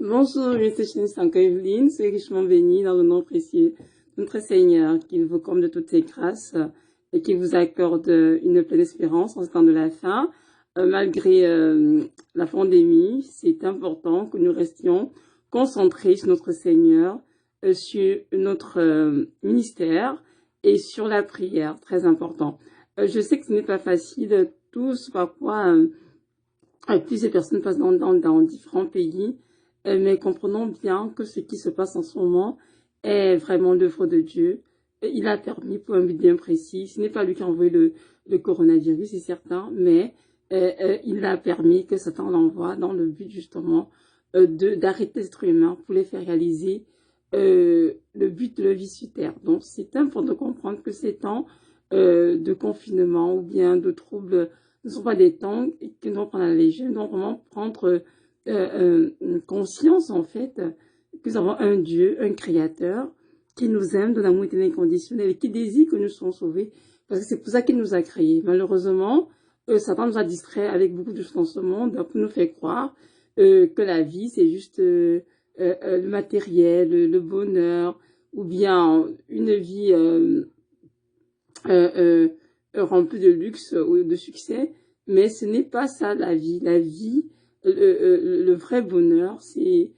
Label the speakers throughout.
Speaker 1: Bonjour, je suis Sanka Evelyne, soyez richement bénie dans le nom précieux de notre Seigneur, qu'il vous comble de toutes ses grâces et qu'il vous accorde une pleine espérance en ce temps de la fin. Malgré la pandémie, c'est important que nous restions concentrés sur notre Seigneur, sur notre ministère et sur la prière, très important. Je sais que ce n'est pas facile, tous parfois plusieurs personnes passent dans différents pays, mais comprenons bien que ce qui se passe en ce moment est vraiment l'œuvre de Dieu. Il a permis pour un but bien précis. Ce n'est pas lui qui a envoyé le coronavirus, c'est certain, mais il a permis que Satan l'envoie dans le but justement d'arrêter les êtres humains pour les faire réaliser le but de la vie sur Terre. Donc c'est important de comprendre que ces temps de confinement ou bien de troubles ne sont pas des temps que nous devons prendre à la légère, nous devons vraiment prendre conscience en fait que nous avons un Dieu, un Créateur qui nous aime de l'amour éternel inconditionnel et qui désire que nous soyons sauvés parce que c'est pour ça qu'il nous a créés. Malheureusement, Satan nous a distraits avec beaucoup de choses dans ce monde pour nous faire croire que la vie c'est juste le matériel, le bonheur ou bien une vie remplie de luxe ou de succès, mais ce n'est pas ça la vie. La vie, le vrai bonheur, c'est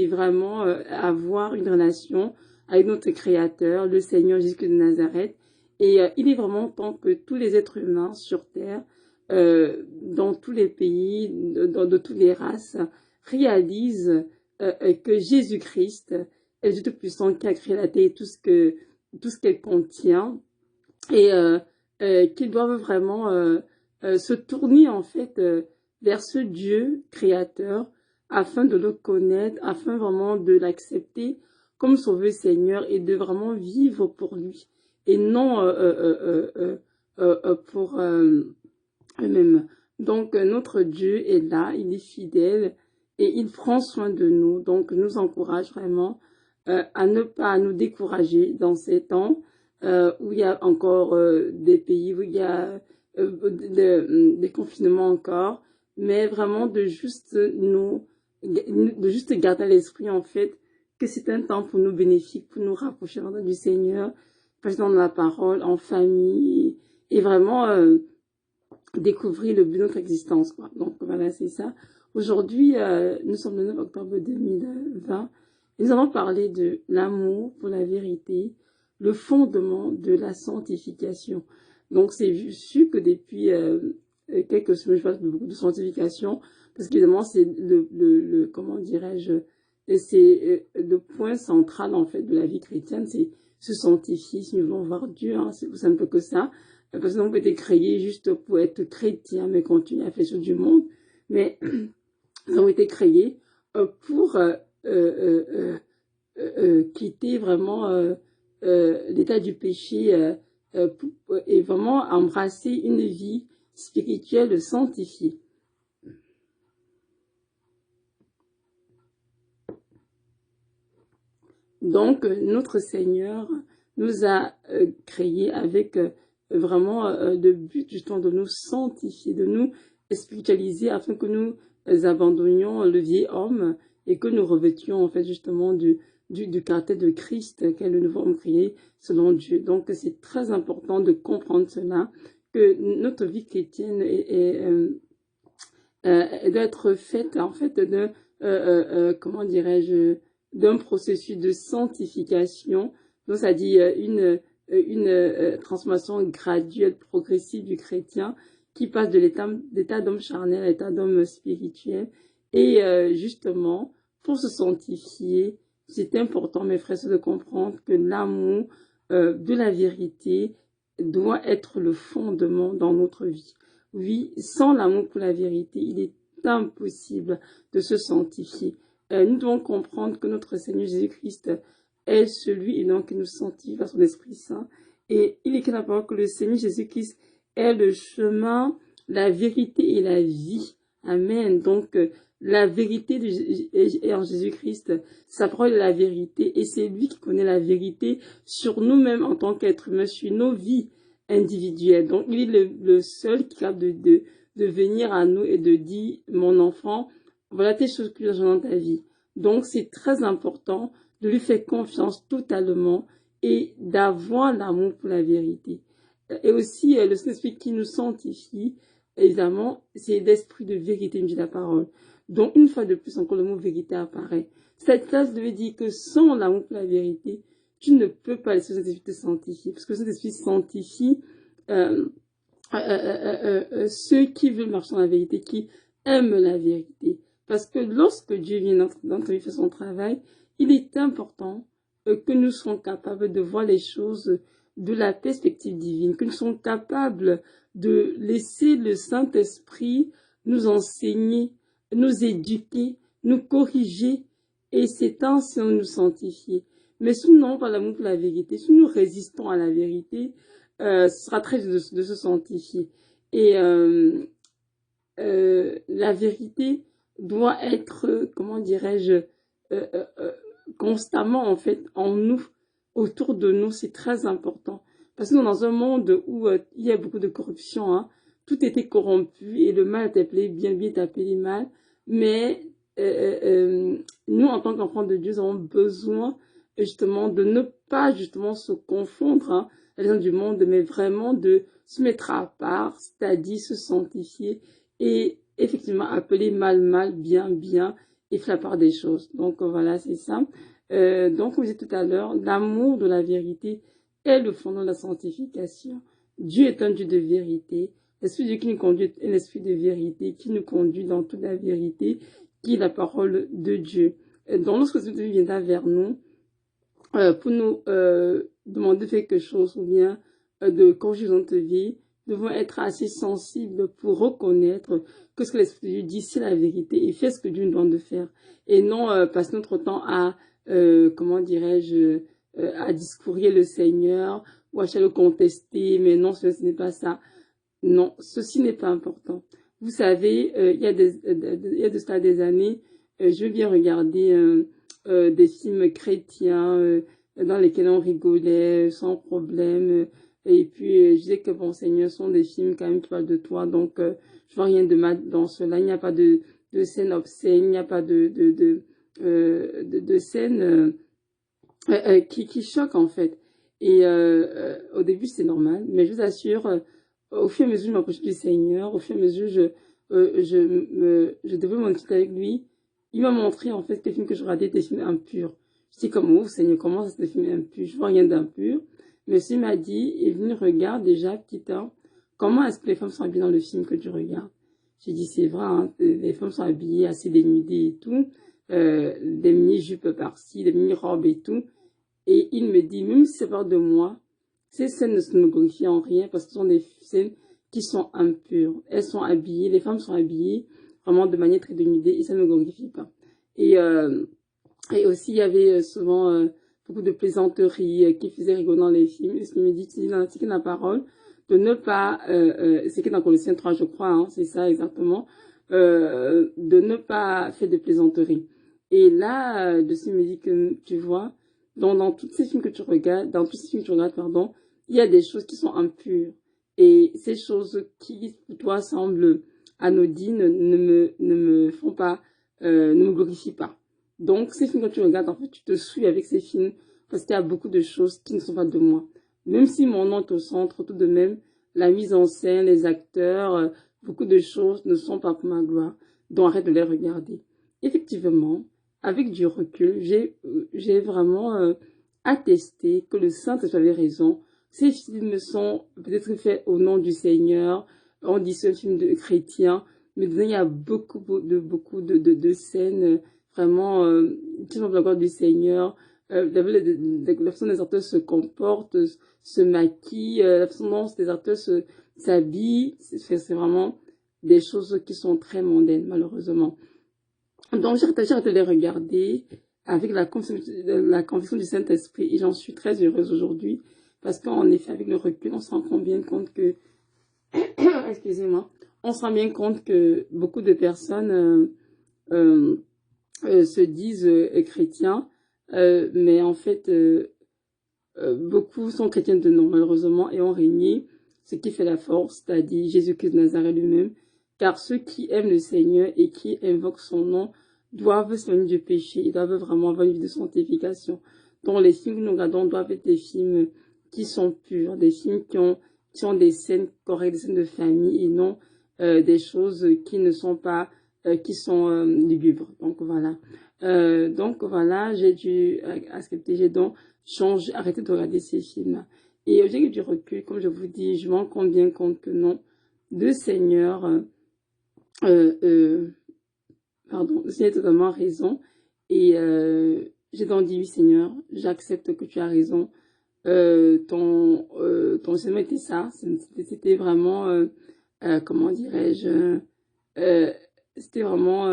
Speaker 1: vraiment avoir une relation avec notre Créateur, le Seigneur Jésus de Nazareth. Et il est vraiment temps que tous les êtres humains sur Terre, dans tous les pays, de toutes les races, réalisent que Jésus-Christ est le Dieu Tout-Puissant qui a créé la terre et tout ce qu'elle contient, et qu'ils doivent vraiment se tourner en fait vers ce Dieu créateur afin de le connaître, afin vraiment de l'accepter comme sauveur Seigneur et de vraiment vivre pour lui et non pour eux-mêmes. Donc notre Dieu est là, il est fidèle et il prend soin de nous. Donc nous encourage vraiment à ne pas nous décourager dans ces temps où il y a encore des pays où il y a des confinements encore, mais vraiment de juste garder à l'esprit en fait que c'est un temps pour nous bénéfique, pour nous rapprocher du Seigneur, dans la parole, en famille, et vraiment découvrir le but de notre existence, quoi. Donc voilà, c'est ça. Aujourd'hui, nous sommes le 9 octobre 2020, et nous allons parler de l'amour pour la vérité, le fondement de la sanctification. Donc c'est sûr que depuis quelques semaines, je parle beaucoup de sanctification, parce qu'évidemment c'est comment dirais-je, c'est le point central en fait de la vie chrétienne, c'est se sanctifier si nous voulons voir Dieu, hein, c'est aussi simple que ça. Parce qu'on peut être créé juste pour être chrétien, mais continuer à faire sur du monde. Mais nous avons été créés pour quitter vraiment l'état du péché et vraiment embrasser une vie spirituelle sanctifiée. Donc, notre Seigneur nous a créés avec vraiment le but justement de nous sanctifier, de nous spiritualiser afin que nous abandonnions le vieil homme et que nous revêtions en fait justement du caractère de Christ qu'est le nouveau homme créé selon Dieu. Donc c'est très important de comprendre cela, que notre vie chrétienne doit être faite en fait de comment dirais-je, d'un processus de sanctification, donc ça dit une transformation graduelle, progressive du chrétien qui passe de l'état d'homme charnel à l'état d'homme spirituel. Et justement, pour se sanctifier, c'est important, mes frères, de comprendre que l'amour de la vérité doit être le fondement dans notre vie. Oui, sans l'amour pour la vérité, il est impossible de se sanctifier. Nous devons comprendre que notre Seigneur Jésus-Christ est celui et non qui nous sanctifie par son Esprit Saint. Et il est écrit d'abord que le Seigneur Jésus-Christ est le chemin, la vérité et la vie. Amen. Donc, la vérité est en Jésus-Christ. Sa parole est la vérité et c'est lui qui connaît la vérité sur nous-mêmes en tant qu'être humain, sur nos vies individuelles. Donc, il est le seul qui est capable de venir à nous et de dire, mon enfant, voilà tes choses que tu as dans ta vie. Donc, c'est très important de lui faire confiance totalement et d'avoir l'amour pour la vérité. Et aussi, le Saint-Esprit qui nous sanctifie, évidemment, c'est l'esprit de vérité, nous dit la parole. Donc, une fois de plus, encore le mot vérité apparaît. Cette phrase veut dire que sans l'amour pour la vérité, tu ne peux pas laisser le Saint-Esprit te sanctifier. Parce que le Saint-Esprit sanctifie ceux qui veulent marcher dans la vérité, qui aiment la vérité. Parce que lorsque Dieu vient dans notre vie faire son travail, il est important que nous soyons capables de voir les choses de la perspective divine, que nous soyons capables de laisser le Saint-Esprit nous enseigner, nous éduquer, nous corriger, et c'est ainsi nous sanctifier. Mais si nous n'avons pas l'amour pour la vérité, si nous résistons à la vérité, ce sera très dur de se sanctifier. Et la vérité doit être, comment dirais-je, constamment en fait en nous, autour de nous, c'est très important. Parce que nous, dans un monde où il y a beaucoup de corruption, hein, tout était corrompu et le mal est appelé bien, bien est appelé mal. Mais nous, en tant qu'enfants de Dieu, nous avons besoin justement de ne pas justement se confondre, hein, les gens du monde, mais vraiment de se mettre à part, c'est-à-dire se sanctifier et effectivement appeler mal, mal, bien, bien, et faire la part des choses. Donc voilà, c'est ça. Donc, comme je disais tout à l'heure, l'amour de la vérité est le fondement de la sanctification. Dieu est un Dieu de vérité. L'Esprit de Dieu qui nous conduit est l'Esprit de vérité, qui nous conduit dans toute la vérité, qui est la parole de Dieu. Donc, lorsque Dieu viendra vers nous, pour nous demander quelque chose ou bien de corriger notre vie, nous devons être assez sensibles pour reconnaître que ce que l'Esprit de Dieu dit, c'est la vérité et faire ce que Dieu nous demande de faire. Et non passer notre temps à, comment dirais-je, à discourir le Seigneur ou à chercher le contester, mais non, ce n'est pas ça. Non, ceci n'est pas important. Vous savez, il y a de cela des années, je veux bien regarder des films chrétiens dans lesquels on rigolait sans problème. Et puis, je disais que, bon, Seigneur, sont des films quand même qui parlent de toi. Donc, je vois rien de mal dans cela. Il n'y a pas de scène obscène, il n'y a pas de scène qui choque, en fait. Et au début, c'est normal. Mais je vous assure, au fur et à mesure que je m'approche du Seigneur, au fur et à mesure je développe mon étude avec lui, il m'a montré en fait que les films que je regardais étaient des films impurs. Je dis comme, oh Seigneur, comment ça c'est des films impurs? Je vois rien d'impur. Mais il m'a dit, il est venu, regarde déjà, petit temps, comment est-ce que les femmes sont habillées dans le film que tu regardes? J'ai dit, c'est vrai, hein, les femmes sont habillées assez dénudées et tout, des mini-jupes par-ci, des mini-robes et tout. Et il me dit, même si c'est pas de moi, ces scènes ne me glorifient en rien parce que ce sont des scènes qui sont impures. Elles sont habillées, les femmes sont habillées vraiment de manière très dénudée et ça ne me glorifie pas. Et aussi, il y avait souvent beaucoup de plaisanteries qui faisaient rigoler dans les films. Et ce qui me dit, c'est dans la parole, de ne pas, c'est que dans Colossiens 3, je crois, hein, c'est ça exactement, de ne pas faire de plaisanteries. Et là, de ce me dit que, tu vois, dans tous ces films que tu regardes, pardon, il y a des choses qui sont impures. Et ces choses qui, pour toi, semblent anodines, ne me font pas, ne me glorifient pas. Donc, ces films que tu regardes, en fait, tu te suis avec ces films parce qu'il y a beaucoup de choses qui ne sont pas de moi. Même si mon nom est au centre, tout de même, la mise en scène, les acteurs, beaucoup de choses ne sont pas pour ma gloire. Donc, arrête de les regarder. Effectivement, avec du recul, j'ai vraiment attesté que le Saint-Esprit avait raison. Ces films sont peut-être faits au nom du Seigneur. On dit c'est un film de chrétien, mais dedans il y a beaucoup de scènes vraiment qui sont de la gloire du Seigneur. La façon dont les acteurs se comportent, se maquillent, la façon dont les acteurs s'habillent, c'est vraiment des choses qui sont très mondaines, malheureusement. Donc, j'ai hâte de les regarder avec la conviction du Saint-Esprit et j'en suis très heureuse aujourd'hui parce qu'en effet, avec le recul, on se rend bien compte que, excusez-moi, on se rend bien compte que beaucoup de personnes se disent chrétiens, mais en fait, beaucoup sont chrétiens de nom, malheureusement, et ont régné ce qui fait la force, c'est-à-dire Jésus-Christ de Nazareth lui-même, car ceux qui aiment le Seigneur et qui invoquent son nom doivent s'éloigner du péché, ils doivent vraiment avoir une vie de sanctification. Donc les films que nous regardons doivent être des films qui sont purs, des films qui ont des scènes correctes, des scènes de famille et non des choses qui ne sont pas, qui sont lugubres. Donc voilà, j'ai dû accepter, j'ai donc changé, arrêté de regarder ces films. Et au j'ai du recul, comme je vous dis, je m'en rends bien compte que non, le Seigneur, pardon, le Seigneur a totalement raison. Et j'ai donc dit, oui Seigneur, j'accepte que tu as raison. Ton enseignement était ça, c'était vraiment, comment dirais-je, c'était vraiment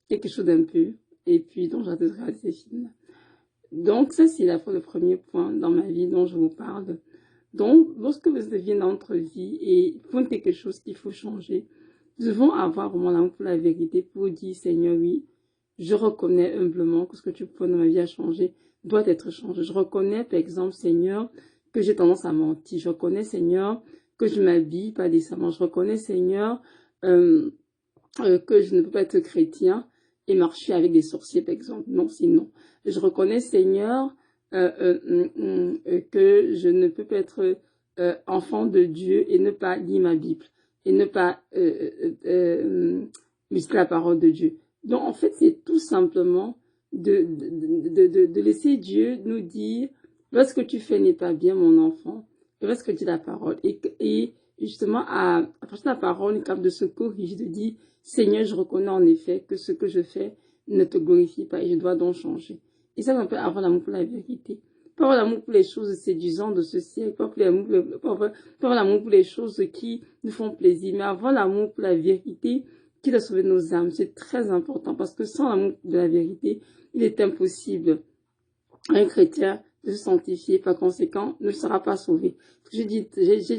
Speaker 1: quelque chose d'un peu. Et puis, donc, j'arrête de regarder ces films. Donc, ça, c'est le premier point dans ma vie dont je vous parle. Donc, lorsque vous êtes dans notre vie et pour quelque chose qu'il faut changer, nous devons avoir vraiment l'amour pour la vérité, pour dire, Seigneur, oui, je reconnais humblement que ce que tu prends dans ma vie à changer doit être changé. Je reconnais, par exemple, Seigneur, que j'ai tendance à mentir. Je reconnais, Seigneur, que je m'habille pas décemment. Je reconnais, Seigneur, que je ne peux pas être chrétien et marcher avec des sorciers, par exemple. Non, sinon. Je reconnais, Seigneur, que je ne peux pas être enfant de Dieu et ne pas lire ma Bible et ne pas muscler la parole de Dieu. Donc, en fait, c'est tout simplement de laisser Dieu nous dire, lorsque tu fais n'est pas bien, mon enfant, lorsque tu dis la parole. Et justement, à partir de la parole, capable de se corriger, de dire, Seigneur, je reconnais en effet que ce que je fais ne te glorifie pas et je dois donc changer. Et ça, on peut avoir l'amour pour la vérité. Pas avoir l'amour pour les choses séduisantes de ce siècle, pas avoir l'amour pour les choses qui nous font plaisir, mais avoir l'amour pour la vérité qui doit sauver nos âmes. C'est très important parce que sans l'amour de la vérité, il est impossible à un chrétien de se sanctifier. Par conséquent, ne sera pas sauvé. J'ai dit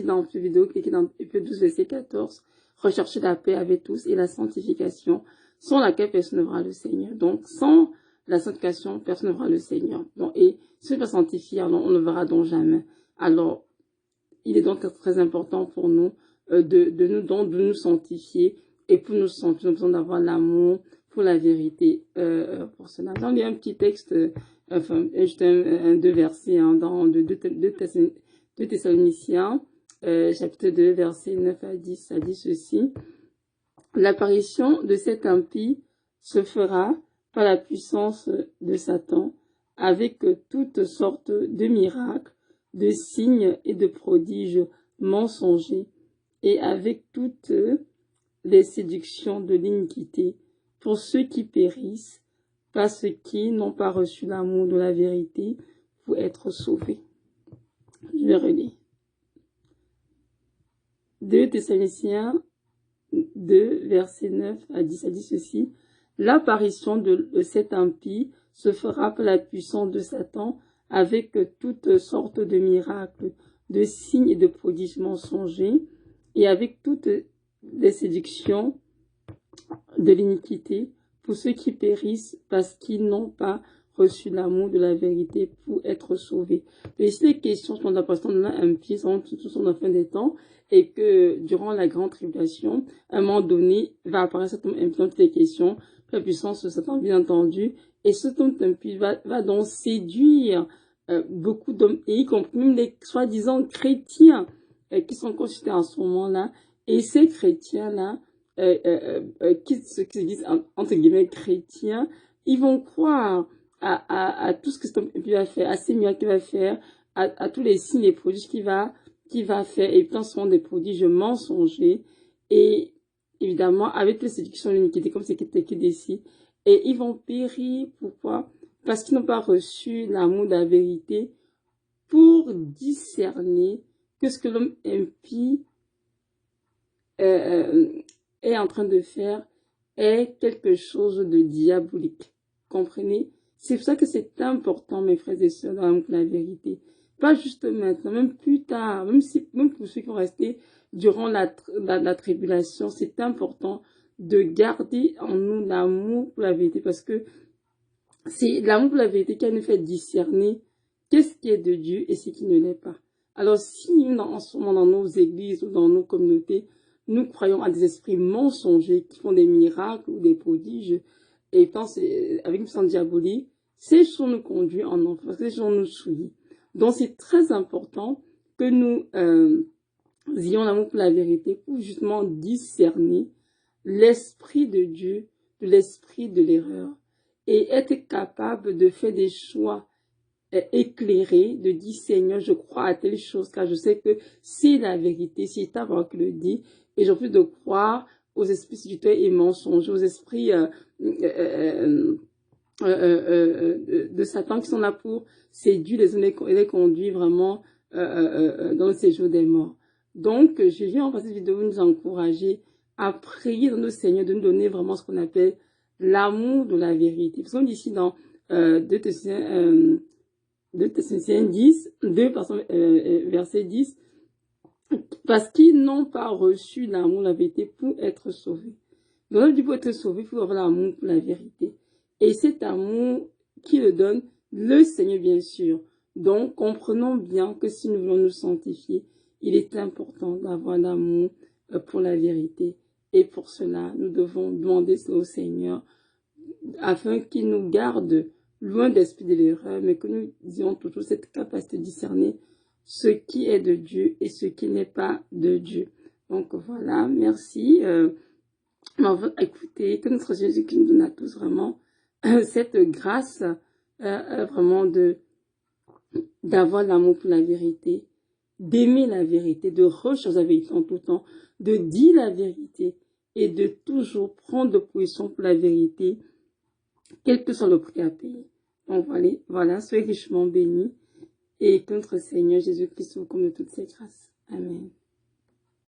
Speaker 1: dans une vidéo qui est dans Éphésiens 12, verset 14, recherchez la paix avec tous et la sanctification, sans laquelle personne ne verra le Seigneur. Donc, sans la sanctification, personne ne verra le Seigneur. Donc, et si on ne sanctifier, on ne verra donc jamais. Alors, il est donc très important pour nous de nous sanctifier. Et pour nous sanctifier, nous avons besoin d'avoir l'amour pour la vérité. Pour cela, il y a un petit texte, juste deux versets dans 2 Thessaloniciens, chapitre 2, versets 9 à 10, ça dit ceci. L'apparition de cet impie se fera par la puissance de Satan, avec toutes sortes de miracles, de signes et de prodiges mensongers, et avec toutes les séductions de l'iniquité, pour ceux qui périssent, parce qu'ils n'ont pas reçu l'amour de la vérité pour être sauvés. Je vais relire. 2 Thessaloniciens 2, verset 9 à 10, ça dit ceci. L'apparition de cet impie se fera par la puissance de Satan avec toutes sortes de miracles, de signes et de prodiges mensongers et avec toutes les séductions de l'iniquité pour ceux qui périssent parce qu'ils n'ont pas reçu l'amour de la vérité pour être sauvés. Et ici, les questions sont d'apparition de l'impie sont la fin des temps et que durant la grande tribulation, à un moment donné, va apparaître cet homme impie dans toutes les questions, la puissance de Satan, bien entendu, et cet homme impie va donc séduire beaucoup d'hommes, et y compris même les soi-disant chrétiens qui sont consultés à ce moment-là, et ces chrétiens-là, qui se disent entre guillemets chrétiens, ils vont croire à tout ce que cet homme va faire, à ces miracles qu'il va faire, à tous les signes et prodiges qu'il va faire, et pourtant ce sont des prodiges mensongers, et évidemment avec les séductions de l'iniquité, comme c'est écrit ici, et ils vont périr. Pourquoi? Parce qu'ils n'ont pas reçu l'amour de la vérité pour discerner que ce que l'homme impie est en train de faire est quelque chose de diabolique. Comprenez? C'est pour ça que c'est important, mes frères et sœurs, dans la vérité. Pas juste maintenant, même plus tard, même pour ceux qui ont resté durant la tribulation, c'est important de garder en nous l'amour pour la vérité, parce que c'est l'amour pour la vérité qui nous fait discerner qu'est-ce qui est de Dieu et ce qui ne l'est pas. Alors, si en ce moment dans nos églises ou dans nos communautés, nous croyons à des esprits mensongers qui font des miracles ou des prodiges, et avec une puissance diabolique, ces choses nous conduisent en enfer, ces choses nous souillent. Donc c'est très important que nous ayons l'amour pour la vérité, pour justement discerner l'esprit de Dieu de l'esprit de l'erreur, et être capable de faire des choix éclairés, de dire Seigneur, je crois à telle chose, car je sais que c'est la vérité, c'est ta parole qui le dit, et j'ai envie de croire aux esprits spirituels et mensongers, aux esprits de Satan qui sont là pour séduire les hommes et les conduire vraiment dans le séjour des morts. Donc, je viens en passer cette vidéo nous encourager à prier dans notre Seigneur, de nous donner vraiment ce qu'on appelle l'amour de la vérité. Parce qu'on dit ici dans 2 Thessaloniciens 10, verset 10, parce qu'ils n'ont pas reçu l'amour de la vérité pour être sauvés. Donc, pour être sauvé, il faut avoir l'amour pour la vérité. Et cet amour qui le donne, le Seigneur, bien sûr. Donc, comprenons bien que si nous voulons nous sanctifier, il est important d'avoir l'amour pour la vérité. Et pour cela, nous devons demander au Seigneur afin qu'il nous garde loin d'esprit de l'erreur, mais que nous ayons toujours cette capacité de discerner ce qui est de Dieu et ce qui n'est pas de Dieu. Donc voilà, merci. Écoutez, que notre Jésus-Christ nous donne à tous vraiment cette grâce vraiment d'avoir l'amour pour la vérité, d'aimer la vérité, de rechercher la vérité en tout temps, de dire la vérité et de toujours prendre position pour la vérité, quel que soit le prix à payer. Donc voilà, soyez richement bénis et que notre Seigneur Jésus-Christ vous comble de toutes ses grâces. Amen.